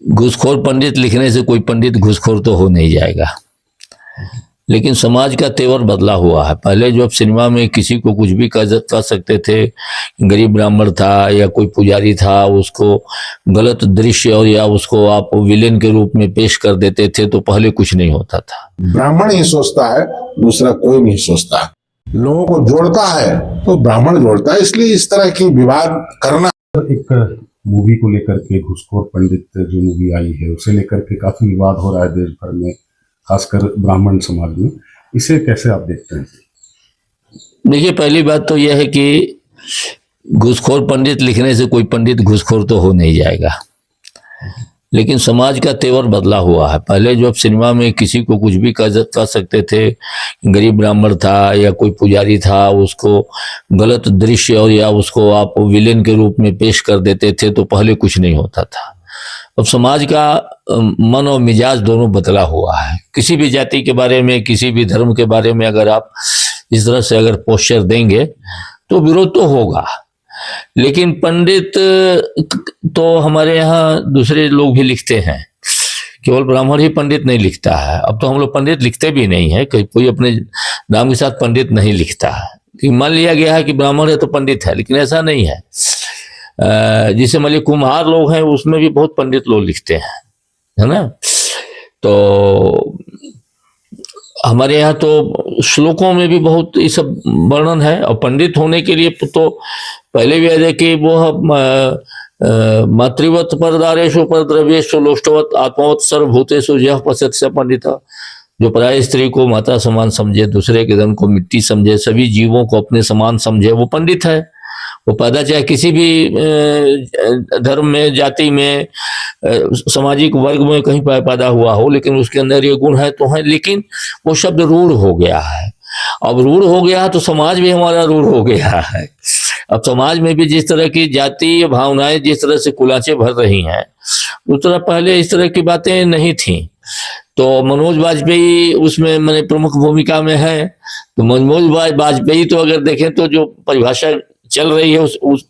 घूसखोर पंडित लिखने से कोई पंडित घूसखोर तो हो नहीं जाएगा, लेकिन समाज का तेवर बदला हुआ है। पहले जो सिनेमा में किसी को कुछ भी कर सकते थे, गरीब ब्राह्मण था या कोई पुजारी था, उसको गलत दृश्य और या उसको आप विलेन के रूप में पेश कर देते थे, तो पहले कुछ नहीं होता था। ब्राह्मण ही सोचता है, दूसरा कोई नहीं सोचता है। लोगों को जोड़ता है तो ब्राह्मण जोड़ता है, इसलिए इस तरह की विवाद करना। एक मूवी को लेकर के घूसखोर पंडित जो मूवी आई है उसे लेकर के काफी विवाद हो रहा है देश भर में, खासकर ब्राह्मण समाज में। इसे कैसे आप देखते हैं? देखिए, पहली बात तो यह है कि घूसखोर पंडित लिखने से कोई पंडित घूसखोर तो हो नहीं जाएगा, लेकिन समाज का तेवर बदला हुआ है। पहले जो सिनेमा में किसी को कुछ भी कर सकते थे, गरीब ब्राह्मण था या कोई पुजारी था, उसको गलत दृश्य और या उसको आप विलेन के रूप में पेश कर देते थे, तो पहले कुछ नहीं होता था। अब समाज का मन और मिजाज दोनों बदला हुआ है। किसी भी जाति के बारे में, किसी भी धर्म के बारे में अगर आप इस तरह से अगर पोस्चर देंगे तो विरोध तो होगा, लेकिन पंडित तो हमारे यहाँ दूसरे लोग भी लिखते हैं, केवल ब्राह्मण ही पंडित नहीं लिखता है। अब तो हम लोग पंडित लिखते भी नहीं है, कोई अपने नाम के साथ पंडित नहीं लिखता है। मान लिया गया है कि ब्राह्मण है तो पंडित है, लेकिन ऐसा नहीं है। जिसे मान लीजिए कुम्हार लोग हैं, उसमें भी बहुत पंडित लोग लिखते हैं, है ना। तो हमारे यहाँ तो श्लोकों में भी बहुत ये सब वर्णन है। और पंडित होने के लिए तो पहले भी है कि वो मातृवत परदारेशु परद्रव्येशु लोष्टवत आत्मवत सर्वभूतेषु यः पश्यति स पंडितः। जो पराय स्त्री को माता समान समझे, दूसरे के धन को मिट्टी समझे, सभी जीवों को अपने समान समझे, वो पंडित है। वो पैदा चाहे किसी भी धर्म में, जाति में, सामाजिक वर्ग में कहीं पैदा हुआ हो, लेकिन उसके अंदर ये गुण है तो है। लेकिन वो शब्द रूढ़ हो गया है। अब रूढ़ हो गया तो समाज भी हमारा रूढ़ हो गया है। अब समाज में भी जिस तरह की जातीय भावनाएं जिस तरह से कुलाचे भर रही हैं, उस तरह पहले इस तरह की बातें नहीं थी। तो मनोज वाजपेयी उसमें मैंने प्रमुख भूमिका में है। तो मनोज वाजपेयी तो अगर देखें तो जो परिभाषा चल रही है उस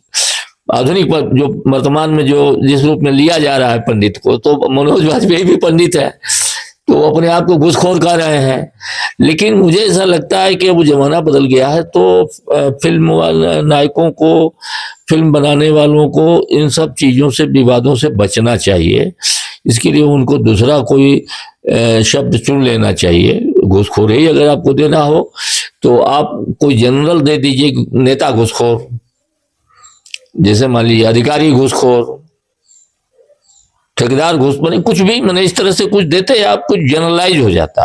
आधुनिक पर, जो वर्तमान में जो जिस रूप में लिया जा रहा है पंडित को, तो मनोज वाजपेयी भी पंडित है, तो वो अपने आप को घूसखोर कर रहे हैं। लेकिन मुझे ऐसा लगता है कि वो जमाना बदल गया है, तो फिल्म वाले नायकों को, फिल्म बनाने वालों को इन सब चीज़ों से, विवादों से बचना चाहिए। इसके लिए उनको दूसरा कोई शब्द चुन लेना चाहिए। घूसखोर ही अगर आपको देना हो तो आप कोई जनरल दे दीजिए, नेता घूसखोर, जैसे मान लीजिए अधिकारी घूसखोर, ठेकेदार घूस, मैंने कुछ भी, मैंने इस तरह से कुछ देते आप, कुछ जनरलाइज हो जाता।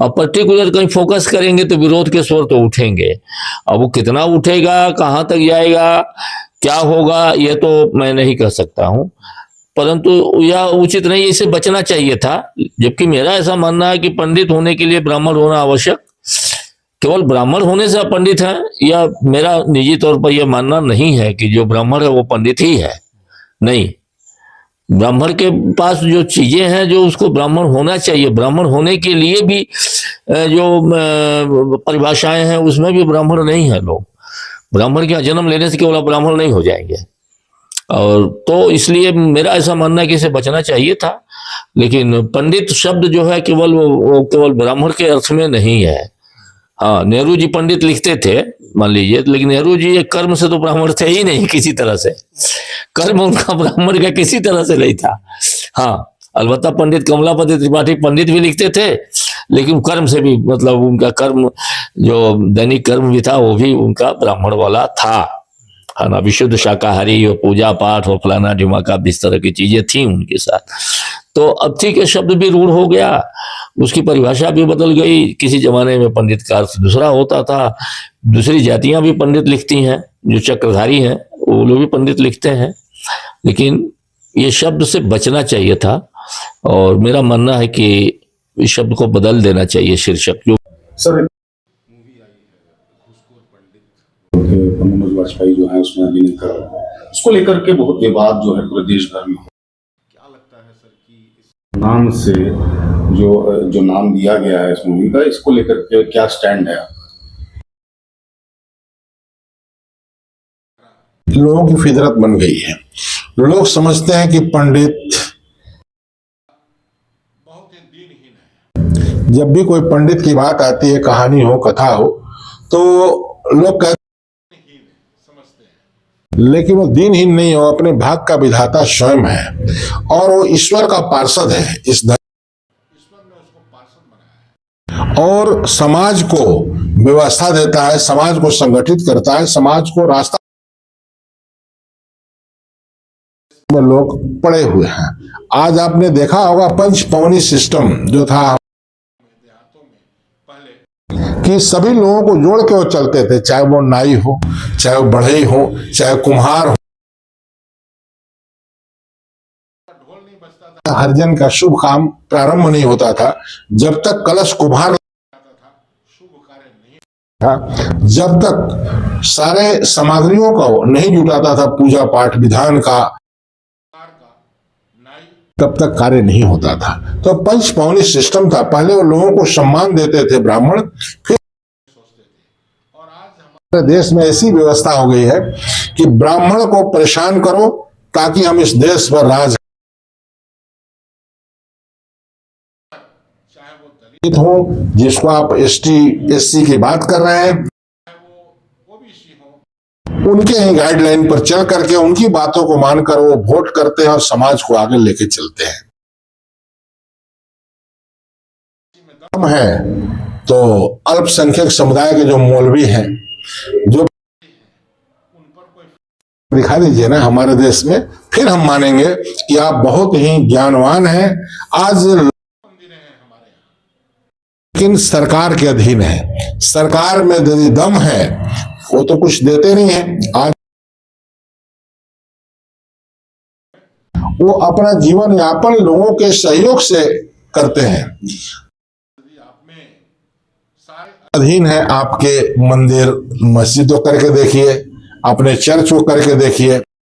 अब पर्टिकुलर कहीं फोकस करेंगे तो विरोध के स्वर तो उठेंगे। अब वो कितना उठेगा, कहाँ तक जाएगा, क्या होगा, ये तो मैं नहीं कह सकता हूँ, परंतु यह उचित नहीं, इसे बचना चाहिए था। जबकि मेरा ऐसा मानना है कि पंडित होने के लिए ब्राह्मण होना आवश्यक, केवल ब्राह्मण होने से पंडित है, या मेरा निजी तौर पर यह मानना नहीं है कि जो ब्राह्मण है वो पंडित ही है। नहीं, ब्राह्मण के पास जो चीजें हैं, जो उसको ब्राह्मण होना चाहिए, ब्राह्मण होने के लिए भी जो परिभाषाएं हैं उसमें भी ब्राह्मण नहीं है लोग। ब्राह्मण का जन्म लेने से केवल ब्राह्मण नहीं हो जाएंगे। और तो इसलिए मेरा ऐसा मानना है कि इसे बचना चाहिए था। लेकिन पंडित शब्द जो है केवल ब्राह्मण के अर्थ में नहीं है। हाँ, नेहरू जी पंडित लिखते थे मान लीजिए, लेकिन नेहरू जी एक कर्म से तो ब्राह्मण थे ही नहीं, किसी तरह से कर्म उनका ब्राह्मण का किसी तरह से नहीं था। हाँ, अलबत्ता पंडित कमलापति त्रिपाठी पंडित भी लिखते थे, लेकिन कर्म से भी, मतलब उनका कर्म जो दैनिक कर्म भी था वो भी उनका ब्राह्मण वाला था, है ना। विशुद्ध शाकाहारी और पूजा पाठ और फलाना ढिमाका, इस तरह की चीजें थी उनके साथ। तो अब ठीक है, शब्द भी रूढ़ हो गया, उसकी परिभाषा भी बदल गई। किसी जमाने में पंडित का अर्थ दूसरा होता था। दूसरी जातियां भी पंडित लिखती हैं, जो चक्रधारी हैं वो लोग भी पंडित लिखते हैं। लेकिन ये शब्द से बचना चाहिए था, और मेरा मानना है कि इस शब्द को बदल देना चाहिए, शीर्षक जो। सर, मूवी आई है घूसखोर पंडित, मनोज वाजपेयी जो है उसमें अभिनय कर रहे हैं, उसको लेकर के बहुत विवाद जो है पूरे देश भर में। क्या लगता है सर कि इस नाम से जो नाम दिया गया है इस मूवी का, इसको लेकर के क्या स्टैंड है? लोगों की फितरत बन गई है। लोग समझते हैं कि पंडित जब भी कोई पंडित की बात आती है, कहानी हो, कथा हो, तो लोग कहते लेकिन वो दीनहीन नहीं हो, अपने भाग का विधाता स्वयं है और वो ईश्वर का पार्षद है इस और समाज को व्यवस्था देता है, समाज को संगठित करता है, समाज को रास्ता में लोग पड़े हुए हैं। आज आपने देखा होगा पंचपवनी सिस्टम जो था कि सभी लोगों को जोड़ के वो चलते थे, चाहे वो नाई हो, चाहे वो बढ़ई हो, चाहे कुम्हार हो। हरिजन का शुभ काम प्रारंभ नहीं होता था जब तक कलश कुम्हार था, जब तक सारे सामग्रियों को नहीं जुटाता था पूजा पाठ विधान का, तब तक कार्य नहीं होता था। तो पंचपवनी सिस्टम था। पहले वो लोगों को सम्मान देते थे ब्राह्मण, फिर और आज हमारे देश में ऐसी व्यवस्था हो गई है कि ब्राह्मण को परेशान करो ताकि हम इस देश पर राज, चाहे वो दलित हो, जिसको आप एसटी एससी की बात कर रहे हैं, उनके ही गाइडलाइन पर चल करके उनकी बातों को मानकर वो वोट करते हैं और समाज को आगे लेके चलते हैं। दम है तो अल्पसंख्यक समुदाय के जो मौलवी हैं, जो उन पर कोई दिखा दीजिए ना हमारे देश में, फिर हम मानेंगे कि आप बहुत ही ज्ञानवान हैं। आज लेकिन सरकार के अधीन है, सरकार में यदि दम है वो तो कुछ देते नहीं है। आज वो अपना जीवन यापन लोगों के सहयोग से करते हैं। अधीन है आपके मंदिर मस्जिद को करके देखिए, अपने चर्च को करके देखिए,